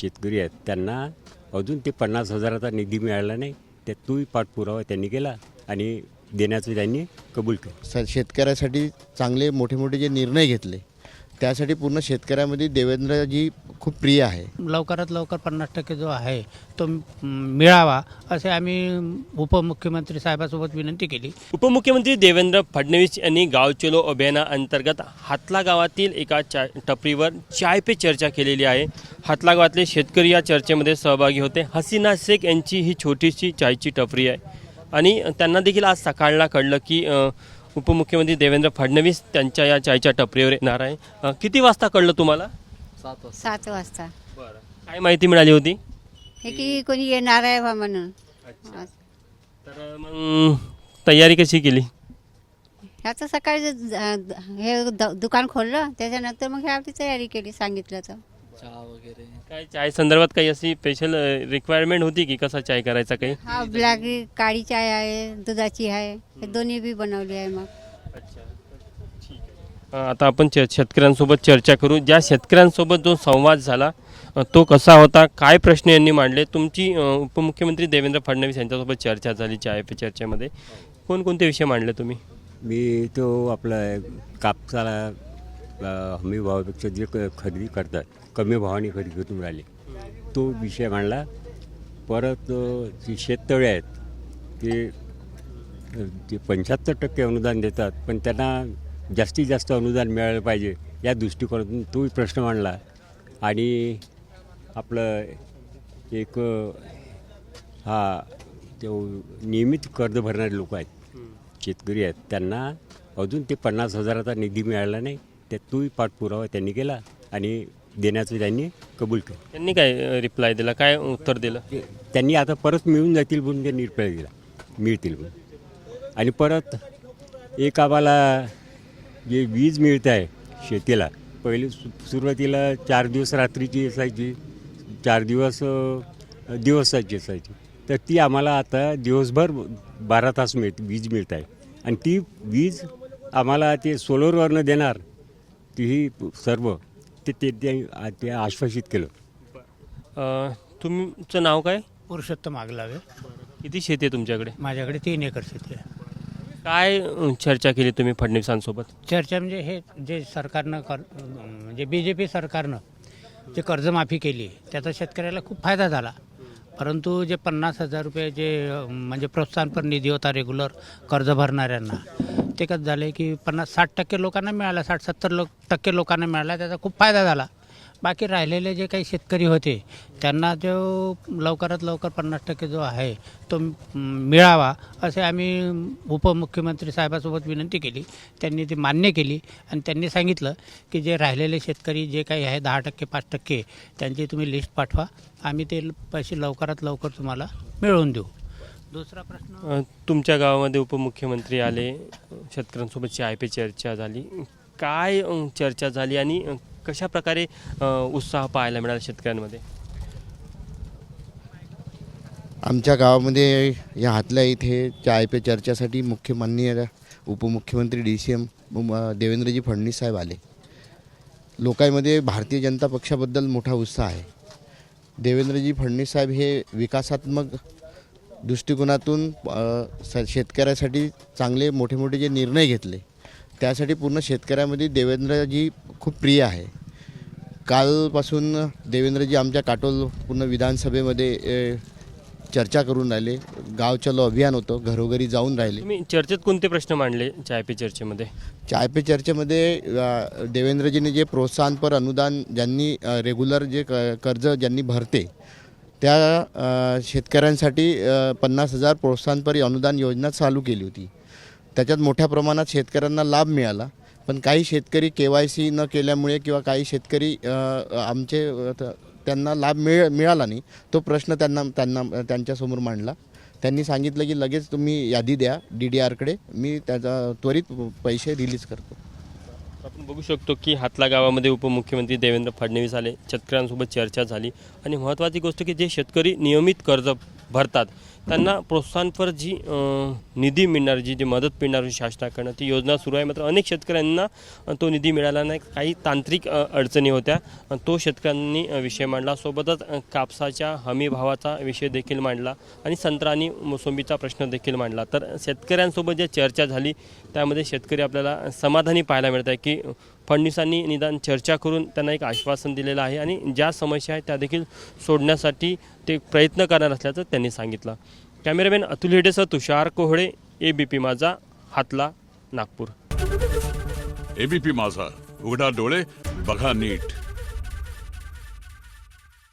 शेतकरी आहेत त्यांना अजून ते 50,000चा निधी मिळाला नाही. त्या तोही पाठपुरावा त्यांनी केला आणि देण्याचं त्यांनी कबूल केलं. शेतकऱ्यासाठी चांगले मोठे मोठे जे निर्णय घेतले त्यासाठी पूर्ण शेतकऱ्यामध्ये देवेंद्रजी खूप प्रिय आहे. लवकरात लवकर 50% जो आहे तो मिळावा असे आम्ही उपमुख्यमंत्री साहेबांसोबत विनंती केली. उपमुख्यमंत्री देवेंद्र फडणवीस यांनी गाव चलो अभियानाअंतर्गत हातला गावातील एका टपरीवर चाय पे चर्चा केलेली आहे. हातला गावातले शेतकरी या चर्चेमध्ये सहभागी होते. हसीना शेख यांची ही छोटीशी चायची टपरी आहे आणि त्यांना देखील आज सकाळला कळलं की उपमुख्यमंत्री देवेंद्र फडणवीस त्यांच्या या चायच्या टपरीवर येणार आहे. किती वाजता कळलं तुम्हाला? 7 वाजता. बरं, काय माहिती मिळाली होती? हे की कोणी येणार आहे बा म्हणून. तर मग तयारी कशी केली? ह्याचं सकाळी हे दुकान खोललं त्याच्यानंतर मग ह्याची तयारी केली सांगितलं तर. चहा वगैरे काय चाय संदर्भात काही अशी स्पेशल रिक्वायरमेंट होती की कसा चाय करायचा काही? हा ब्लॅक काळी चाय आहे, दुधाची आहे, हे दोन्ही बी बनवली आहे. मग आता आपण शेतकऱ्यांसोबत चर्चा करू. ज्या शेतकऱ्यांसोबत जो संवाद झाला तो कसा होता, काय प्रश्न यांनी मांडले, तुमची उपमुख्यमंत्री देवेंद्र फडणवीस यांच्यासोबत चर्चा झाली चाय पे चर्चेमध्ये, कोणकोणते विषय मांडले तुम्ही? मी तो आपला कापसाला हमी भावापेक्षा जे खरेदी करतात कमी भावाने खरेदी करून राहिले तो विषय मांडला. परत जी शेततळे आहेत ते 75% अनुदान देतात पण त्यांना जास्तीत जास्त अनुदान मिळालं पाहिजे या दृष्टिकोनातून तोही प्रश्न मांडला. आणि आपलं एक तो नियमित कर्ज भरणारे लोक आहेत शेतकरी आहेत त्यांना अजून ते 50,000चा निधी मिळाला नाही. त्या तोही पाठपुरावा त्यांनी केला आणि देण्याचं त्यांनी कबूल केलं. त्यांनी काय रिप्लाय दिला, काय उत्तर दिलं? त्यांनी आता परत मिळून जातील म्हणून त्यांनी रिप्लाय दिला, मिळतील म्हणून. आणि परत एक आम्हाला जे वीज मिळत आहे शेतीला, पहिले सुरुवातीला 4 दिवस रात्रीची असायची, 4 दिवस दिवसाची असायची, तर ती आम्हाला आता दिवसभर 12 तास वीज मिळत आहे. आणि ती वीज आम्हाला ते सोलरवरनं देणार तीही सर्व ते आश्वासित केलं. तुमचं नाव काय? पुरुषोत्तम आगलावे. किती शेती आहे तुमच्याकडे? माझ्याकडे 3 एकर शेती आहे. काय चर्चा केली तुम्ही फडणवीसांसोबत? चर्चा म्हणजे हे जे सरकारनं म्हणजे BJP सरकारनं जे कर्जमाफी केली त्याचा शेतकऱ्याला खूप फायदा झाला. परंतु जे 50,000 रुपये जे म्हणजे प्रोत्साहनपर निधी होता रेग्युलर कर्ज भरणाऱ्यांना, ते कसं झालं की 50-60% लोकांना मिळाला, 60-70% लोकांना मिळाला, त्याचा खूप फायदा झाला. बाकी राहिलेले जे काही शेतकरी होते त्यांना जो लवकरात लवकर 50% जो आहे तो मिळावा असे आम्ही उपमुख्यमंत्री साहेबांसोबत विनंती केली. त्यांनी ती मान्य केली आणि त्यांनी सांगितलं की जे राहिलेले शेतकरी जे काही आहे 10%, 5% त्यांची तुम्ही लिस्ट पाठवा, आम्ही ते पैसे लवकरात लवकर तुम्हाला मिळवून देऊ. दुसरा प्रश्न, तुमच्या गावामध्ये उपमुख्यमंत्री आले, शेतकऱ्यांसोबत चाय पे चर्चा झाली, काय चर्चा झाली आणि कशा प्रकारे उत्साह पाहायला मिळाला शेतकऱ्यांमध्ये? आमच्या गावामध्ये या हातल्या इथे चाय पे चर्चासाठी माननीय उपमुख्यमंत्री DCM देवेंद्रजी फडणवीस साहेब आले. लोकांमध्ये भारतीय जनता पक्षाबद्दल मोठा उत्साह आहे. देवेंद्रजी फडणवीस साहेब हे विकासात्मक दृष्टिकोनातून शेतकऱ्यासाठी चांगले मोठे मोठे जे निर्णय घेतले त्यासाठी पूर्ण शेतकऱ्यामध्ये देवेंद्रजी खूप प्रिय आहे. कालपासून देवेंद्रजी आमच्या काटोल पूर्ण विधानसभेमध्ये चर्चा करून राहिले. गाव चलो अभियान होतं, घरोघरी जाऊन राहिले. तुम्ही चर्चेत कोणते प्रश्न मांडले चाय पे चर्चेमध्ये? चाय पे चर्चेमध्ये देवेंद्रजीने जे प्रोत्साहनपर अनुदान ज्यांनी रेग्युलर जे कर्ज ज्यांनी भरते त्या शेतकऱ्यांसाठी 50,000 प्रोत्साहनपर अनुदान योजना चालू केली होती. त्याच्यात मोठ्या प्रमाणात शेतकऱ्यांना लाभ मिळाला. पण काही शेतकरी KYC न केल्यामुळे किंवा काही शेतकरी त्यांना लाभ मिळाला नाही. तो प्रश्न त्यांच्यासमोर मांडला. त्यांनी सांगितलं की लगेच तुम्ही यादी द्या DDRकडे, मी त्याचा त्वरित पैसे रिलीज करतो. आपण बघू शकतो की हातला गावामध्ये उपमुख्यमंत्री देवेंद्र फडणवीस आले, शेतकऱ्यांसोबत चर्चा झाली आणि महत्त्वाची गोष्ट की जे शेतकरी नियमित कर्ज भरतात त्यांना प्रोत्साहनपर जी निधी मिळणार जी मदत मिळणार शासनाकडनं ती योजना सुरू आहे. मात्र अनेक शेतकऱ्यांना तो निधी मिळाला नाही. काही तांत्रिक अडचणी होत्या. तो शेतकऱ्यांनी विषय मांडला. सोबतच कापसाच्या हमी भावाचा विषय देखील मांडला आणि संत्रा आणि मोसंबीचा प्रश्न देखील मांडला. तर शेतकऱ्यांसोबत जी चर्चा झाली त्यामध्ये शेतकरी आपल्याला समाधानी पाहायला मिळत आहे की फडणवीसांनी निदान चर्चा करून त्यांना एक आश्वासन दिलेलं आहे आणि ज्या समस्या आहेत त्या देखील सोडण्यासाठी ते प्रयत्न करणार असल्याचं त्यांनी सांगितलं. कॅमेरामॅन अतुल हेडेसह तुषार कोहळे, ABP माझा, हातला, नागपूर. ABP माझा, उघडा डोळे बघा नीट.